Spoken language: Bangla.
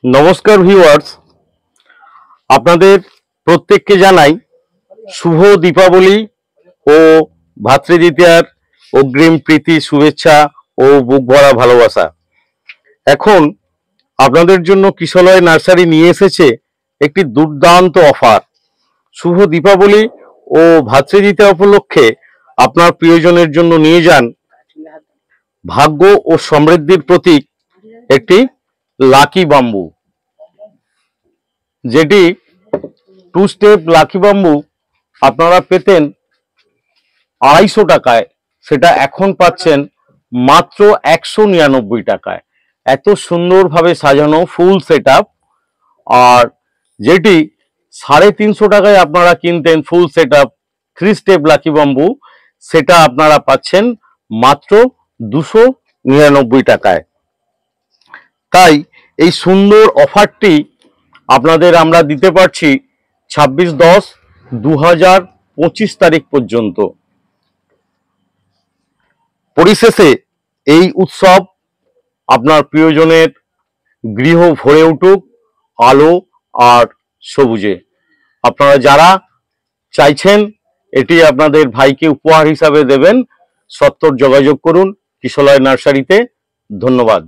নমস্কার ভিউয়ার্স, আপনাদের প্রত্যেককে জানাই শুভ দীপাবলি ও ভাতৃদ্বিতীয়ার অগ্রিম প্রীতি শুভেচ্ছা ও বুক ভরা ভালোবাসা। এখন আপনাদের জন্য কিশলয় নার্সারি নিয়ে এসেছে একটি দুর্দান্ত অফার। শুভ দীপাবলি ও ভাতৃদ্বিতীয়া উপলক্ষে আপনার প্রিয়জনের জন্য নিয়ে যান ভাগ্য ও সমৃদ্ধির প্রতীক একটি লাকি বাম্বু, যেটি 2 স্টেপ লাকি বাম্বু আপনারা পেতেন 250 টাকায়, সেটা এখন পাচ্ছেন মাত্র 199 টাকায়। এত সুন্দরভাবে সাজানো ফুল সেট আপ, আর যেটি 350 টাকায় আপনারা কিনতেন full set up 3 step lucky bamboo, সেটা আপনারা পাচ্ছেন মাত্র 299 টাকায়। তাই এই সুন্দর অফারটি আপনাদের আমরা দিতে পারছি 26/10/2025 তারিখ পর্যন্ত। পরিশেষে এই উৎসব আপনার প্রিয়জনের গৃহ ভরে উঠুক আলো আর সবুজে। আপনারা যারা চাইছেন এটি আপনাদের ভাইকে উপহার হিসাবে দেবেন, সত্বর যোগাযোগ করুন কিশলয় নার্সারিতে। ধন্যবাদ।